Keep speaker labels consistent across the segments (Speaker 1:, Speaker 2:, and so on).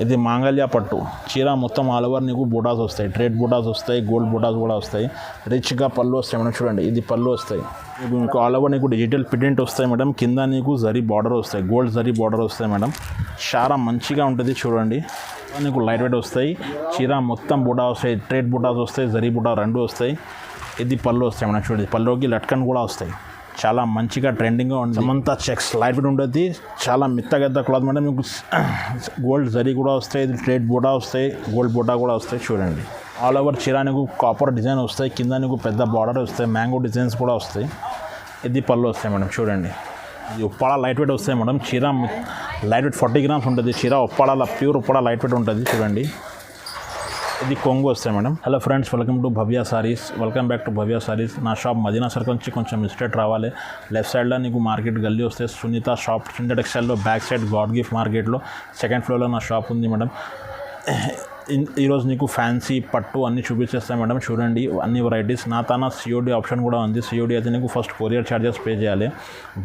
Speaker 1: ఇది మాంగళ్య పట్టు చీర మొత్తం ఆల్ ఓవర్ నీకు బూటాస్ వస్తాయి, ట్రేడ్ బూటాస్ వస్తాయి, గోల్డ్ బూటాస్ కూడా వస్తాయి. రిచ్గా పళ్ళు వస్తాయి మేడం. చూడండి ఇది పళ్ళు వస్తాయి మీకు ఆల్ ఓవర్ నీకు డిజిటల్ ప్రింట్ వస్తాయి మేడం. కింద నీకు జరీ బార్డర్ వస్తాయి, గోల్డ్ జరీ బార్డర్ వస్తాయి మేడం. చాలా మంచిగా ఉంటుంది చూడండి. నీకు లైట్ వెయిట్ వస్తాయి. చీర మొత్తం బూటా వస్తాయి, ట్రేడ్ బూటాస్ వస్తాయి, జరీ బూటా రెండు వస్తాయి. ఇది పళ్ళు వస్తాయి మేడం. చూడండి పళ్ళుకి లట్కన్ కూడా వస్తాయి. చాలా మంచిగా ట్రెండింగ్గా ఉంటుంది. సమంతా చెక్స్ లైట్ వెయిట్ ఉంటుంది. చాలా మెత్తగద్ద క్లాత్ మేడం. మీకు గోల్డ్ జరీ కూడా వస్తాయి, ఇది ట్రేడ్ బూటా వస్తాయి, గోల్డ్ బూటా కూడా వస్తాయి. చూడండి ఆల్ ఓవర్ చీర నీకు కాపర్ డిజైన్ వస్తాయి. కింద నీకు పెద్ద బార్డర్ వస్తాయి, మ్యాంగో డిజైన్స్ కూడా వస్తాయి. ఇది పళ్ళు వస్తాయి మేడం. చూడండి ఇది ఉప్పాడ లైట్ వెయిట్ వస్తాయి మేడం. చీర లైట్ వెయిట్ 40 గ్రామ్స్ ఉంటుంది. చీర Uppada pure Uppada light weight ఉంటుంది. చూడండి ఇది కొంగు వస్తాయి madam. Hello friends, welcome to Bhavya sarees. Welcome back to Bhavya sarees. నా షాప్ మదీనా సర్కిల్ నుంచి కొంచెం స్ట్రైట్ రావాలి. లెఫ్ట్ సైడ్లో నీకు మార్కెట్ గల్లీ వస్తే సునీత షాప్, సునీత టెక్స్టైల్లో బ్యాక్ సైడ్ గాడ్ గిఫ్ట్ మార్కెట్లో సెకండ్ ఫ్లోర్లో నా షాప్ ఉంది మేడం. ఈరోజు నీకు ఫ్యాన్సీ పట్టు అన్నీ చూపించేస్తాను మేడం. చూడండి అన్ని వెరైటీస్. నా తన సిఓడి ఆప్షన్ కూడా ఉంది. సిఓడి అయితే నీకు ఫస్ట్ కొరియర్ ఛార్జెస్ పే చేయాలి.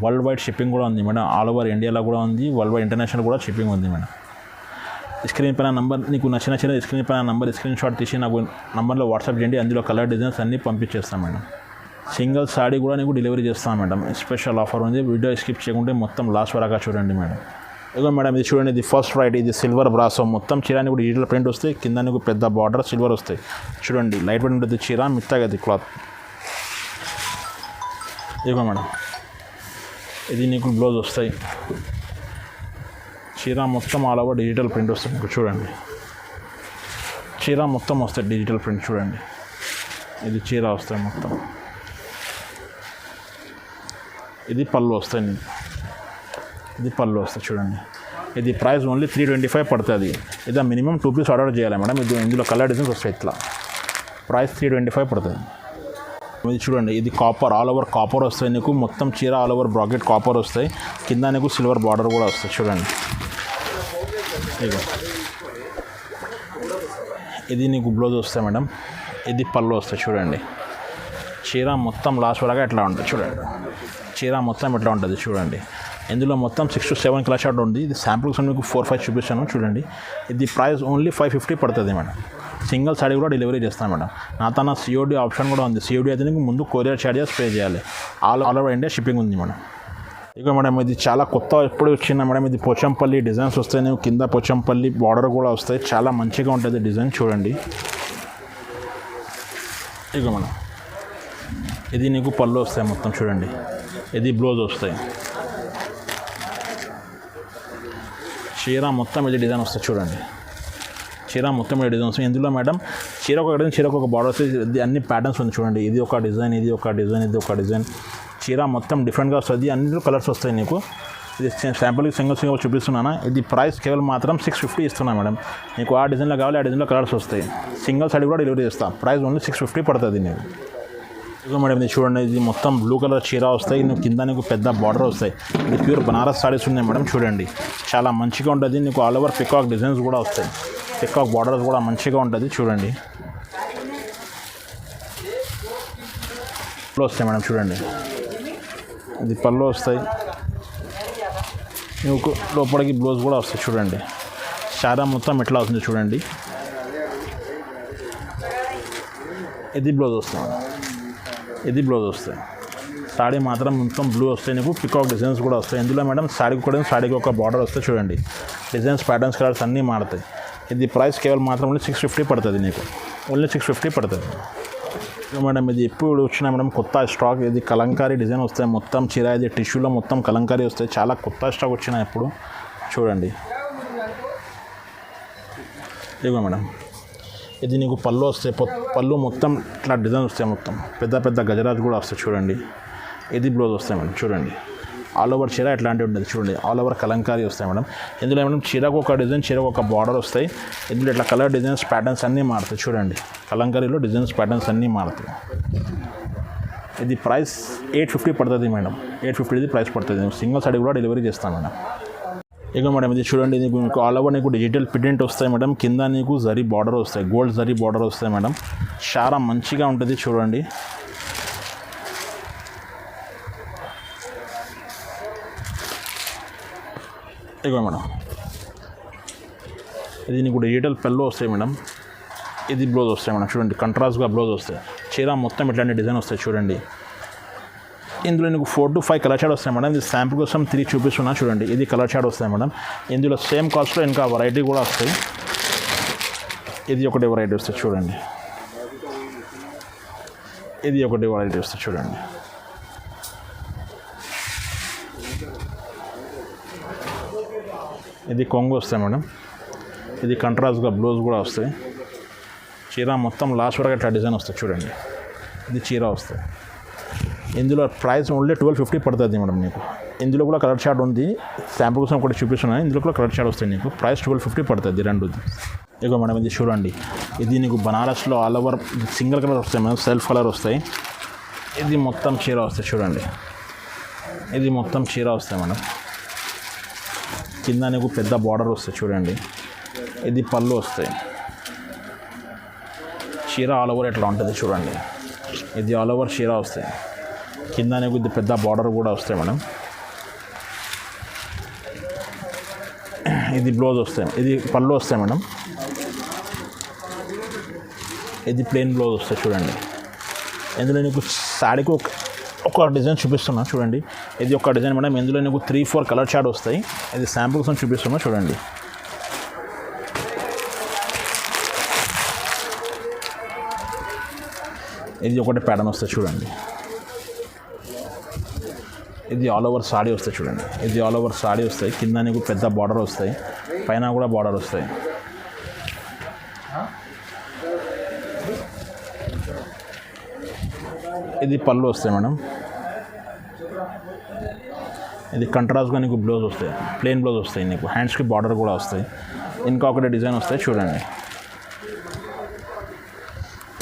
Speaker 1: వరల్డ్ వైడ్ షిప్పింగ్ కూడా ఉంది మేడం. ఆల్ ఓవర్ ఇండియాలో కూడా ఉంది. వరల్డ్ వైడ్ ఇంటర్నేషనల్ కూడా షిప్పింగ్ ఉంది మేడం. స్క్రీన్ పైన నంబర్ నీకు నచ్చిన స్క్రీన్ పైన నంబర్ స్క్రీన్ షాట్ తీసి నాకు నంబర్లో వాట్సాప్ చేయండి. అందులో కలర్ డిజైన్స్ అన్నీ పంపించేస్తాను మేడం. సింగిల్ సాడీ కూడా నీకు డెలివరీ చేస్తాను మేడం. స్పెషల్ ఆఫర్ ఉంది. వీడియో స్కిప్ చేయకుంటే మొత్తం లాస్ట్ వరకు చూడండి మేడం. ఇదిగో మేడం ఇది చూడండి. ఇది ఫస్ట్ రైట్. ఇది సిల్వర్ బ్రాసో మొత్తం చీర నీకు డిజిటల్ ప్రింట్ వస్తాయి. కింద నీకు పెద్ద బార్డర్ సిల్వర్ వస్తాయి. చూడండి లైట్ వెయిట్ ఉంటుంది చీర, మెత్తగా క్లాత్. ఇదిగో మేడం ఇది నీకు బ్లౌజ్ వస్తాయి. చీర మొత్తం ఆల్ ఓవర్ డిజిటల్ ప్రింట్ వస్తుంది మీకు. చూడండి చీర మొత్తం వస్తాయి డిజిటల్ ప్రింట్. చూడండి ఇది చీర వస్తాయి మొత్తం. ఇది పళ్ళు వస్తాయి నీకు. ఇది పళ్ళు వస్తాయి. చూడండి ఇది ప్రైస్ ఓన్లీ 325 పడుతుంది. ఇది మినిమం 2 పీస్ ఆర్డర్ చేయాలి మేడం. ఇది ఇందులో కలర్ డిజైన్స్ వస్తాయి. ఇట్లా ప్రైస్ 325 పడుతుంది. ఇది చూడండి ఇది కాపర్, ఆల్ ఓవర్ కాపర్ వస్తాయి నీకు. మొత్తం చీర ఆల్ ఓవర్ బ్రాకెట్ కాపర్ వస్తాయి. కింద నీకు సిల్వర్ బార్డర్ కూడా వస్తాయి. చూడండి ఇదిగో ఇది నీకు బ్లౌజ్ వస్తాయి మేడం. ఇది పళ్ళు వస్తాయి. చూడండి చీర మొత్తం లాస్ట్ వరకు ఎట్లా ఉంటుంది. చూడండి చీర మొత్తం ఎట్లా ఉంటుంది. చూడండి ఇందులో మొత్తం 6 to 7 కలర్ షార్ట్ ఉంది. ఇది శాంపుల్స్ మీకు 4-5 చూపిస్తాను. చూడండి ఇది ప్రైస్ ఓన్లీ 550 పడుతుంది మేడం. సింగిల్ సాడీ కూడా డెలివరీ చేస్తాను మేడం. నా తన సిఓడి ఆప్షన్ కూడా ఉంది. సిఓడి అయితే నీకు ముందు కొరియర్ ఛార్జెస్ పే చేయాలి. ఆల్ ఓవర్ ఇండియా షిప్పింగ్ ఉంది మేడం. ఇక మేడం ఇది చాలా కొత్త ఎప్పుడు వచ్చిందా మేడం. ఇది పోచంపల్లి డిజైన్స్ వస్తాయి. నీకు కింద పోచంపల్లి బార్డర్ కూడా వస్తాయి. చాలా మంచిగా ఉంటుంది డిజైన్. చూడండి ఇక మేడం ఇది నీకు పళ్ళు వస్తాయి మొత్తం. చూడండి ఇది బ్లౌజ్ వస్తాయి. చీర మొత్తం ఇది డిజైన్ వస్తాయి. చూడండి చీర మొత్తం ఇది డిజైన్ వస్తాయి. ఇందులో మేడం చీర ఒక డిజైన్, చీరకు ఒక బార్డర్ వస్తాయి. ఇది అన్ని ప్యాటర్న్స్ ఉంది. చూడండి ఇది ఒక డిజైన్, ఇది ఒక డిజైన్, ఇది ఒక డిజైన్. చీర మొత్తం డిఫరెంట్గా వస్తుంది. అన్ని కలర్స్ వస్తాయి నీకు. ఇది శాంపుల్కి సింగిల్ చూపిస్తున్నాను. ఇది ప్రైస్ కేవలం మాత్రం 650 ఇస్తున్నాను మేడం. నీకు ఆ డిజైన్లో కావాలి, ఆ డిజైన్లో కలర్స్ వస్తాయి. సింగిల్ సాడీ కూడా డెలివరీ చేస్తాను. ప్రైస్ ఓన్లీ 650 పడుతుంది నీకు. ఇదిగో మేడం ఇది చూడండి. ఇది మొత్తం బ్లూ కలర్ చీర వస్తాయి. నువ్వు కింద నీకు పెద్ద బార్డర్ వస్తాయి. ఇది ప్యూర్ బనారస్ సారీస్ ఉన్నాయి మేడం. చూడండి చాలా మంచిగా ఉంటుంది. నీకు ఆల్ ఓవర్ పికాక్ డిజైన్స్ కూడా వస్తాయి. పికాక్ బార్డర్స్ కూడా మంచిగా ఉంటుంది. చూడండి పళ్ళు వస్తాయి మేడం. చూడండి ఇది పళ్ళు వస్తాయి. నీకు లోపలికి బ్లౌజ్ కూడా వస్తాయి. చూడండి చాలా మొత్తం ఎట్లా వస్తుంది. చూడండి ఇది బ్లౌజ్ వస్తుంది. ఇది బ్లౌజ్ వస్తాయి. సాడీ మాత్రం మొత్తం బ్లూ వస్తాయి. నీకు పికాక్ డిజైన్స్ కూడా వస్తాయి. ఇందులో మేడం సాడీకి కూడా సాడీకి ఒక బార్డర్ వస్తాయి. చూడండి డిజైన్స్, ప్యాటర్న్స్, కలర్స్ అన్నీ మారుతాయి. ఇది ప్రైస్ కేవలం మాత్రం ఓన్లీ 650 పడుతుంది నీకు. ఓన్లీ 650 పడుతుంది మేడం. ఇది ఎప్పుడు వచ్చినా మేడం కొత్త స్టాక్. ఇది కలంకారీ డిజైన్ వస్తాయి మొత్తం చీర. ఇది టిష్యూలో మొత్తం కలంకారీ వస్తాయి. చాలా కొత్త స్టాక్ వచ్చినా ఎప్పుడు. చూడండి ఇదిగో మేడం ఇది నీకు పళ్ళు వస్తాయి. పళ్ళు మొత్తం ఇట్లా డిజైన్ వస్తాయి. మొత్తం పెద్ద పెద్ద గజరాజ్ కూడా వస్తాయి. చూడండి ఇది బ్లౌజ్ వస్తాయి మేడం. చూడండి ఆల్ ఓవర్ చీర ఎట్లాంటివి ఉంటుంది. చూడండి ఆల్ ఓవర్ కలంకారీ వస్తాయి మేడం. ఇందులో మేడం చీరకు ఒక డిజైన్, చీరకు ఒక బార్డర్ వస్తాయి. ఇందులో ఇట్లా కలర్ డిజైన్స్, ప్యాటర్న్స్ అన్నీ మారుతాయి. చూడండి కలంకారీలో డిజైన్స్, ప్యాటర్న్స్ అన్నీ మారుతాయి. ఇది ప్రైస్ 850 పడుతుంది మేడం. 850 ఇది ప్రైస్ పడుతుంది. సింగిల్ సాడీ కూడా డెలివరీ చేస్తాను మేడం. ఇక మేడం ఇది చూడండి. నీకు ఆల్ ఓవర్ నీకు డిజిటల్ ప్రింట్ వస్తాయి మేడం. కింద నీకు జరీ బార్డర్ వస్తాయి, గోల్డ్ జరీ బార్డర్ వస్తాయి మేడం. చాలా మంచిగా ఉంటుంది. చూడండి ఇగో మేడం ఇది నీకు డిజిటల్ పళ్ళు వస్తాయి మేడం. ఇది బ్లౌజ్ వస్తాయి మేడం. చూడండి కంట్రాస్ట్గా బ్లౌజ్ వస్తాయి. చీర మొత్తం ఇట్లాంటి డిజైన్ వస్తాయి చూడండి. ఇందులో నీకు 4 to 5 కలర్ షాడ్ వస్తాయి మేడం. ఇది శాంపుల్ కోసం 3 చూపిస్తున్నా చూడండి. ఇది కలర్ షాడ్ వస్తాయి మేడం. ఇందులో సేమ్ కాస్ట్లో ఇంకా వెరైటీ కూడా వస్తాయి. ఇది ఒకటి వెరైటీ వస్తుంది చూడండి. ఇది ఒకటి వెరైటీ వస్తుంది చూడండి. ఇది కొంగు వస్తాయి మేడం. ఇది కంట్రాస్ట్గా బ్లౌజ్ కూడా వస్తాయి. చీర మొత్తం లాస్ట్ వరకు అట్లా డిజైన్ వస్తుంది చూడండి. ఇది చీర వస్తాయి. ఇందులో ప్రైస్ ఓన్లీ 1250 పడుతుంది మేడం నీకు. ఇందులో కూడా కలర్ షార్ట్ ఉంది. శాంపుల్ కోసం ఒకటి చూపిస్తున్నాను. ఇందులో కూడా కలర్ షార్ట్ వస్తాయి నీకు. ప్రైస్ 1250 పడుతుంది రెండుది. ఇగో మేడం ఇది చూడండి. ఇది నీకు బనారస్లో ఆల్ ఓవర్ సింగిల్ కలర్ వస్తాయి మేడం. సెల్ఫ్ కలర్ వస్తాయి. ఇది మొత్తం చీర వస్తాయి చూడండి. ఇది మొత్తం చీర వస్తాయి మేడం. కింద నీకు పెద్ద బార్డర్ వస్తాయి చూడండి. ఇది పళ్ళు వస్తాయి. చీర ఆల్ ఓవర్ ఎట్లా ఉంటుంది చూడండి. ఇది ఆల్ ఓవర్ చీర వస్తాయి. కింద నీకు ఇది పెద్ద బార్డర్ కూడా వస్తాయి మేడం. ఇది బ్లౌజ్ వస్తాయి. ఇది పళ్ళు వస్తాయి మేడం. ఇది ప్లెయిన్ బ్లౌజ్ వస్తాయి చూడండి. ఇందులో నీకు శారీకి ఒక డిజైన్ చూపిస్తున్నా చూడండి. ఇది ఒక డిజైన్ మేడం. ఇందులో నీకు 3-4 కలర్ షాడ్ వస్తాయి. ఇది శాంపుల్ కోసం చూపిస్తున్నా చూడండి. ఇది ఒకటి ప్యాటర్న్ వస్తుంది చూడండి. ఇది ఆల్ ఓవర్ సాడీ వస్తాయి చూడండి. ఇది ఆల్ ఓవర్ సాడీ వస్తాయి. కింద నీకు పెద్ద బార్డర్ వస్తాయి. పైన కూడా బార్డర్ వస్తాయి. ఇది పళ్ళు వస్తాయి మేడం. ఇది కంట్రాస్ట్గా నీకు బ్లౌజ్ వస్తాయి. ప్లెయిన్ బ్లౌజ్ వస్తాయి. నీకు హ్యాండ్స్కి బార్డర్ కూడా వస్తాయి. ఇంకొకటి డిజైన్ వస్తాయి చూడండి.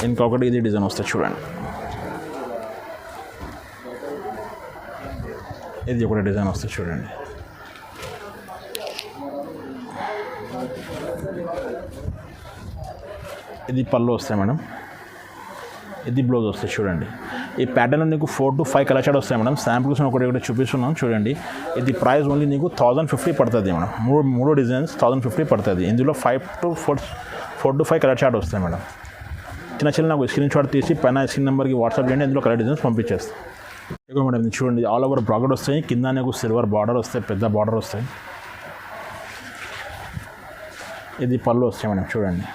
Speaker 1: ఇంకొకటి ఇది డిజైన్ వస్తాయి చూడండి. ఇది ఒకటి డిజైన్ వస్తుంది చూడండి. ఇది పళ్ళు వస్తాయి మేడం. ఇది బ్లౌజ్ వస్తాయి చూడండి. ఈ ప్యాటర్న్లో నీకు 4 to 5 కలర్ షాడ్ వస్తాయి మేడం. శాంపుల్స్ ఒకటి చూపిస్తున్నాం చూడండి. ఇది ప్రైస్ ఓన్లీ నీకు 1050 పడుతుంది మేడం. మూడు డిజైన్స్ 1050 పడుతుంది. ఇందులో 4 to 5 కలర్ షాడ్ వస్తాయి మేడం. చిన్న నాకు స్క్రీన్ షాట్ తీసి పైన స్క్రీన్ నెంబర్కి వాట్సాప్ చేయండి. ఇందులో కలర్ డిజైన్స్ పంపించేస్తాం. ఇక మేడం ఇది చూడండి. ఆల్ ఓవర్ బ్రాకెట్ వస్తాయి. కింద నీకు సిల్వర్ బార్డర్ వస్తాయి. పెద్ద బార్డర్ వస్తాయి. ఇది పళ్ళు వస్తాయి మేడం చూడండి.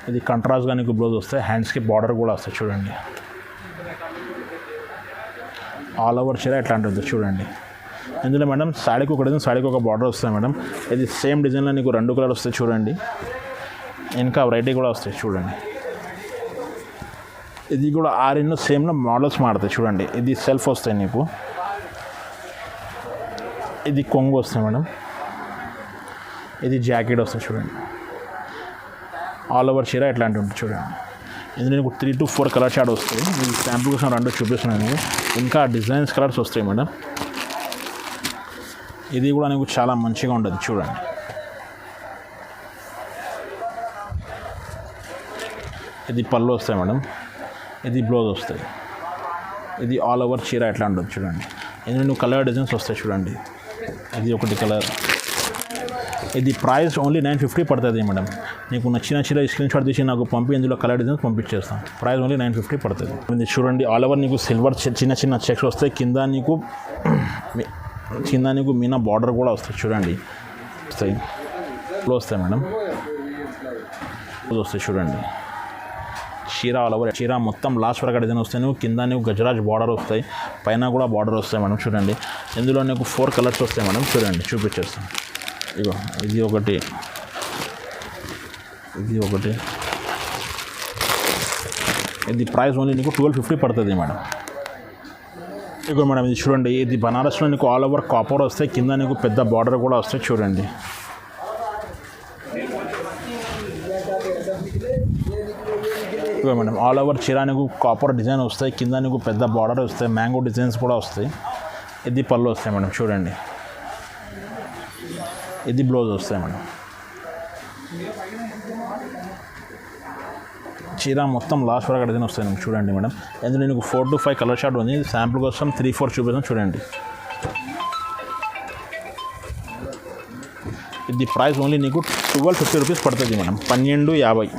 Speaker 1: ఇది కంట్రాస్ట్గా నీకు బ్లౌజ్ వస్తాయి. హ్యాండ్స్కి బార్డర్ కూడా వస్తాయి చూడండి. ఆల్ ఓవర్ చీర ఎట్లా ఉంటుంది చూడండి. ఇందులో మేడం సాడీకి ఒక డిజైన్, సాడీకి ఒక బార్డర్ వస్తాయి మేడం. ఇది సేమ్ డిజైన్లో నీకు 2 కలర్ వస్తాయి చూడండి. ఇంకా వెరైటీ కూడా వస్తాయి చూడండి. ఇది కూడా 6 సేమ్లో మోడల్స్ మారుతాయి చూడండి. ఇది సెల్ఫ్ వస్తాయి నీకు. ఇది కొంగు వస్తాయి మేడం. ఇది జాకెట్ వస్తాయి చూడండి. ఆల్ ఓవర్ చీర ఎట్లాంటి ఉంటుంది చూడండి. ఇందులో నీకు 3 to 4 కలర్ షాడ్ వస్తాయి. ఇది శాంపుల్ కోసం 2 చూపిస్తున్నాను. ఇంకా డిజైన్స్ కలర్స్ వస్తాయి మేడం. ఇది కూడా నీకు చాలా మంచిగా ఉంటుంది చూడండి. ఇది పళ్ళు వస్తాయి మేడం. ఇది బ్లౌజ్ వస్తాయి. ఇది ఆల్ ఓవర్ చీర ఎట్లా ఉంటుంది చూడండి. ఇందులో నువ్వు కలర్ డిజైన్స్ వస్తాయి చూడండి. ఇది ఒకటి కలర్. ఇది ప్రైస్ ఓన్లీ 950 పడుతుంది మేడం. నీకు నచ్చిన చీర స్క్రీన్ షాట్ తీసి నాకు పంపి ఇందులో కలర్ డిజైన్స్ పంపించేస్తాం. ప్రైస్ ఓన్లీ 950 పడుతుంది. ఇది చూడండి. ఆల్ ఓవర్ నీకు సిల్వర్ చిన్న చెక్స్ వస్తాయి. కింద నీకు మీనా బార్డర్ కూడా వస్తాయి చూడండి. వస్తాయి మేడం. వస్తాయి చూడండి. చీర ఆల్ ఓవర్ చీర మొత్తం లాస్ట్ వరకు డిజైన్ వస్తాయి. నువ్వు కింద నీకు గజరాజ్ బార్డర్ వస్తాయి. పైన కూడా బార్డర్ వస్తాయి మేడం చూడండి. ఇందులో నీకు 4 కలర్స్ వస్తాయి మేడం చూడండి. చూపించేస్తాం. ఇగో ఇది ఒకటి, ఇది ఒకటి. ఇది ప్రైస్ ఓన్లీ నీకు 1250 పడుతుంది మేడం. ఇగో మేడం ఇది చూడండి. ఇది బనారస్లో నీకు ఆల్ ఓవర్ కాపర్ వస్తాయి. కింద నీకు పెద్ద బార్డర్ కూడా వస్తాయి చూడండి. ఇగో మేడం ఆల్ ఓవర్ చీర నీకు కాపర్ డిజైన్ వస్తాయి. కింద నీకు పెద్ద బార్డర్ వస్తాయి. మ్యాంగో డిజైన్స్ కూడా వస్తాయి. ఇది పళ్ళు వస్తాయి మేడం చూడండి. ఇది బ్లౌజ్ వస్తాయి మేడం. చీర మొత్తం లాస్ట్ వరకు డిజైన్ వస్తాయి మేడం చూడండి మేడం. ఎందుకంటే నీకు 4 to 5 కలర్ షార్ట్ ఉంది. శాంపుల్ కోసం 3-4 చూపిస్తాం చూడండి. ఇది ప్రైస్ ఓన్లీ నీకు 1250 రూపీస్ పడుతుంది మేడం. 1250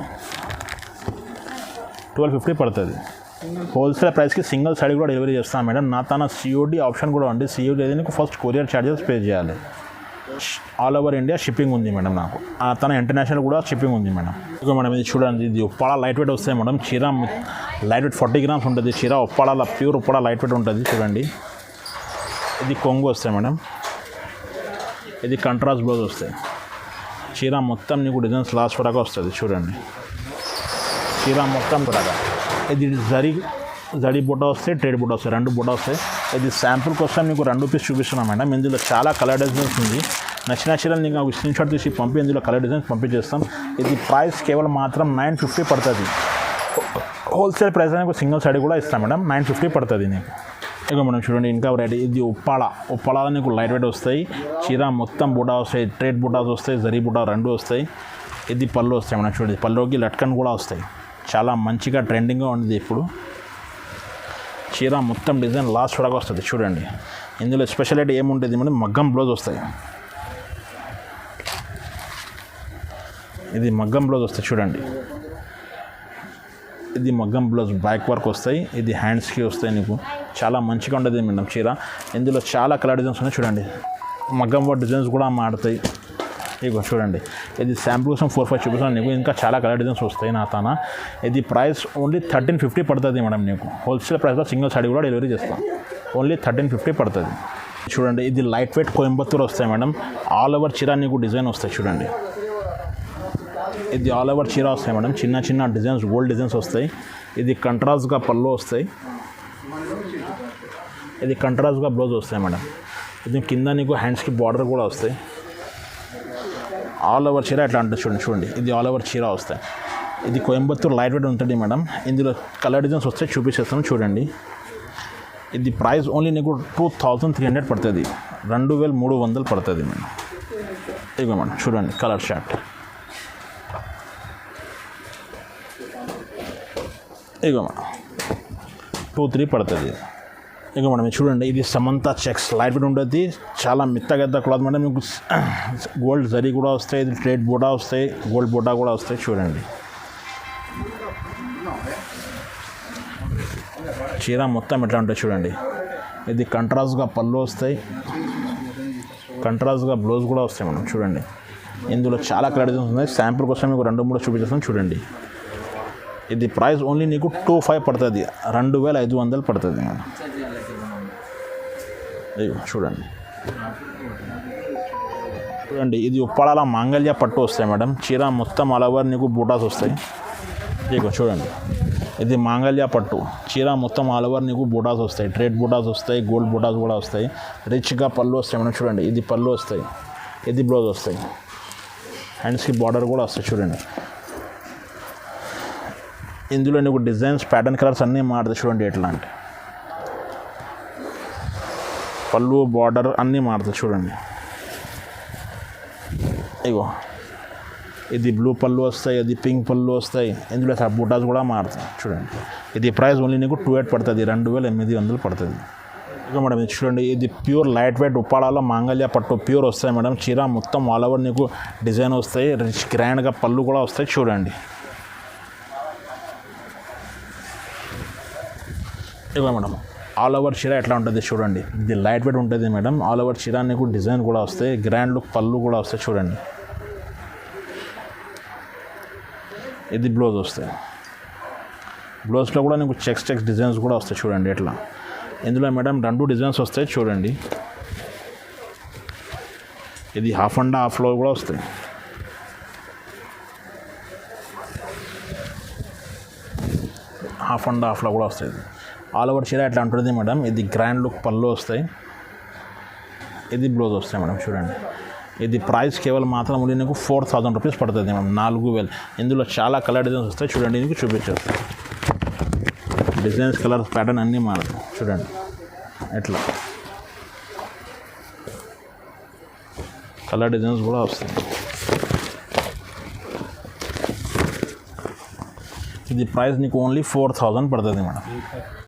Speaker 1: 1250 పడుతుంది. హోల్సేల్ ప్రైస్కి సింగిల్ సైడ్ కూడా డెలివరీ చేస్తాను మేడం. నా తన సిఓడి ఆప్షన్ కూడా ఉంది. సిఓడి అయితే నీకు ఫస్ట్ కొరియర్ ఛార్జెస్ పే చేయాలి. ఆల్ ఓవర్ ఇండియా షిప్పింగ్ ఉంది మేడం. నాకు తన ఇంటర్నేషనల్ కూడా షిప్పింగ్ ఉంది మేడం. ఇక మేడం ఇది చూడండి, ఇది ఉప్పాడ లైట్ వెయిట్ వస్తాయి మేడం. చీర లైట్ వెయిట్ 40 గ్రామ్స్ ఉంటుంది. చీర Uppada pure Uppada light weight ఉంటుంది చూడండి. ఇది కొంగు వస్తాయి మేడం. ఇది కంట్రాస్ట్ బ్లౌజ్ వస్తాయి. చీర మొత్తం నీకు డిజైన్స్ లాస్ట్ వరకు వస్తుంది చూడండి. చీర మొత్తం కూడా ఇది జరీ బుట్ట వస్తాయి, ట్రేడ్ బుట్ట వస్తాయి, 2 బుట్ట వస్తాయి. ఇది శాంపుల్ కోసం నీకు 2 పీస్ చూపిస్తున్నాం మేడం. ఇందులో చాలా కలర్ డిజైన్స్ ఉంది. నచ్చిన చీరలు నీకు స్క్రీన్ షాట్ తీసి పంపి ఇందులో కలర్ డిజైన్స్ పంపించేస్తాం. ఇది ప్రైస్ కేవలం మాత్రం 950 పడుతుంది. హోల్సేల్ ప్రైస్ నీకు సింగిల్ సైడ్ కూడా ఇస్తాం మేడం. 950 పడుతుంది నీకు. ఇక మనం చూడండి ఇంకా రెడీ. ఇది ఉప్పాడ నీకు లైట్ వెయిట్ వస్తాయి. చీర మొత్తం బుటా వస్తాయి, ట్రేడ్ బుటాస్ వస్తాయి, జరీ బుటా 2 వస్తాయి. ఇది పళ్ళు వస్తాయి మనం చూడండి. పళ్ళుకి లట్కన్ కూడా వస్తాయి. చాలా మంచిగా ట్రెండింగ్గా ఉంది ఇప్పుడు. చీర మొత్తం డిజైన్ లాస్ట్ వరకు వస్తుంది చూడండి. ఇందులో స్పెషాలిటీ ఏముంటుంది మనం మగ్గం బ్లౌజ్ వస్తాయి. ఇది మగ్గం బ్లౌజ్ వస్తాయి చూడండి. ఇది మగ్గం బ్లౌజ్ బ్యాక్ వర్క్ వస్తాయి. ఇది హ్యాండ్స్కి వస్తాయి నీకు. చాలా మంచిగా ఉంటుంది మేడం చీర. ఇందులో చాలా కలర్ డిజైన్స్ ఉన్నాయి చూడండి. మగ్గం వర్క్ డిజైన్స్ కూడా మారుతాయి. ఇగో చూడండి. ఇది శాంపుల్ కోసం 4-5 చూపిస్తాను నీకు. ఇంకా చాలా కలర్ డిజైన్స్ వస్తాయి నా తన. ఇది ప్రైస్ ఓన్లీ 1350 పడుతుంది మేడం నీకు. హోల్సేల్ ప్రైస్లో సింగిల్ సైడ్ కూడా డెలివరీ చేస్తాం. ఓన్లీ 1350 పడుతుంది చూడండి. ఇది లైట్ వెయిట్ కోయంబత్తూర్ వస్తాయి మేడం. ఆల్ ఓవర్ చీర నీకు డిజైన్ వస్తాయి చూడండి. ఇది ఆల్ ఓవర్ చీర వస్తాయి మేడం. చిన్న చిన్న డిజైన్స్, గోల్డ్ డిజైన్స్ వస్తాయి. ఇది కంట్రాస్ట్గా పళ్ళు వస్తాయి. ఇది కంట్రాస్ట్గా బ్లౌజ్ వస్తాయి మేడం. ఇది కింద నీకు హ్యాండ్స్కి బార్డర్ కూడా వస్తాయి. ఆల్ ఓవర్ చీర ఎట్లా అంటే చూడండి. ఇది ఆల్ ఓవర్ చీర వస్తాయి. ఇది కోయంబత్తూర్ లైట్ వెయిట్ ఉంటుంది మేడం. ఇందులో కలర్ డిజైన్స్ వస్తాయి చూపించేస్తాను చూడండి. ఇది ప్రైస్ ఓన్లీ నీకు 2300 పడుతుంది. 2300 పడుతుంది మేడం. ఇదిగో మేడం చూడండి కలర్ షార్ట్. ఇదిగో మేడం 2300 పడుతుంది. ఇక మేడం చూడండి. ఇది సమంత చెక్స్ లైట్ వెయిట్ ఉంటుంది. చాలా మెత్తగద్ద క్లాత్ మేడం. మీకు గోల్డ్ జరీ కూడా వస్తాయి. ఇది ట్రేడ్ బూటా వస్తాయి, గోల్డ్ బూటా కూడా వస్తాయి చూడండి. చీర మొత్తం ఎట్లా ఉంటాయి చూడండి. ఇది కంట్రాస్ట్గా పళ్ళు వస్తాయి, కంట్రాస్ట్గా బ్లౌజ్ కూడా వస్తాయి మేడం చూడండి. ఇందులో చాలా కలర్ డిజైన్స్ ఉన్నాయి. శాంపుల్ కోసం మీకు 2-3 చూపించేస్తాను చూడండి. ఇది ప్రైస్ ఓన్లీ నీకు 2500 పడుతుంది. 2500 పడుతుంది మేడం. చూడండి చూడండి. ఇది ఉప్పాడ మాంగళ్య పట్టు వస్తాయి మేడం. చీర మొత్తం ఆల్ ఓవర్ నీకు బూటాస్ వస్తాయి. ఇగో చూడండి. ఇది మాంగళ్య పట్టు. చీర మొత్తం ఆల్ ఓవర్ నీకు బూటాస్ వస్తాయి. ట్రేడ్ బూటాస్ వస్తాయి, గోల్డ్ బూటాస్ కూడా వస్తాయి. రిచ్గా పళ్ళు వస్తాయి మేడం చూడండి. ఇది పళ్ళు వస్తాయి. ఇది బ్లౌజ్ వస్తాయి. హ్యాండ్స్కి బార్డర్ కూడా వస్తాయి చూడండి. ఇందులో నీకు డిజైన్స్, ప్యాటర్న్, కలర్స్ అన్నీ మారుతాయి చూడండి. ఎట్లా అంటే పళ్ళు, బార్డర్ అన్నీ మారుతాయి చూడండి. ఇగో ఇది బ్లూ పళ్ళు వస్తాయి, అది పింక్ పళ్ళు వస్తాయి. ఇందులో బూటాస్ కూడా మారుతాయి చూడండి. ఇది ప్రైస్ ఓన్లీ నీకు 2800 పడుతుంది. 2800 పడుతుంది. ఇక మేడం ఇది చూడండి. ఇది ప్యూర్ లైట్ వెయిట్ ఉప్పాడలో మాంగళ్య పట్టు ప్యూర్ వస్తాయి మేడం. చీర మొత్తం ఆల్ ఓవర్ నీకు డిజైన్ వస్తాయి. రిచ్ గ్రాండ్గా పళ్ళు కూడా వస్తాయి చూడండి. ఇవ్వ మేడం ఆల్ ఓవర్ చీర ఎట్లా ఉంటుంది చూడండి. ఇది లైట్ వెయిట్ ఉంటుంది మేడం. ఆల్ ఓవర్ చీర నీకు డిజైన్ కూడా వస్తాయి. గ్రాండ్ లుక్ పళ్ళు కూడా వస్తాయి చూడండి. ఇది బ్లౌజ్ వస్తాయి. బ్లౌజ్లో కూడా నీకు చెక్స్ డిజైన్స్ కూడా వస్తాయి చూడండి. ఎట్లా ఇందులో మేడం 2 డిజైన్స్ వస్తాయి చూడండి. ఇది హాఫ్ అండ్ హాఫ్లో కూడా వస్తాయి. హాఫ్ అండ్ హాఫ్లో కూడా వస్తాయి. ఆల్ ఓవర్ చీర ఎట్లా ఉంటుంది మేడం. ఇది గ్రాండ్ లుక్ పళ్ళు వస్తాయి. ఇది బ్లౌజ్ వస్తాయి మేడం చూడండి. ఇది ప్రైస్ కేవలం మాత్రం ఓన్లీ నీకు 4000 రూపీస్ పడుతుంది మేడం. 4000. ఇందులో చాలా కలర్ డిజైన్స్ వస్తాయి చూడండి. నీకు చూపించేస్తాను. డిజైన్స్, కలర్స్, ప్యాటర్న్ అన్నీ మారుతాయి చూడండి. ఎట్లా కలర్ డిజైన్స్ కూడా వస్తాయి. ఇది ప్రైస్ నీకు ఓన్లీ 4000 పడుతుంది మేడం.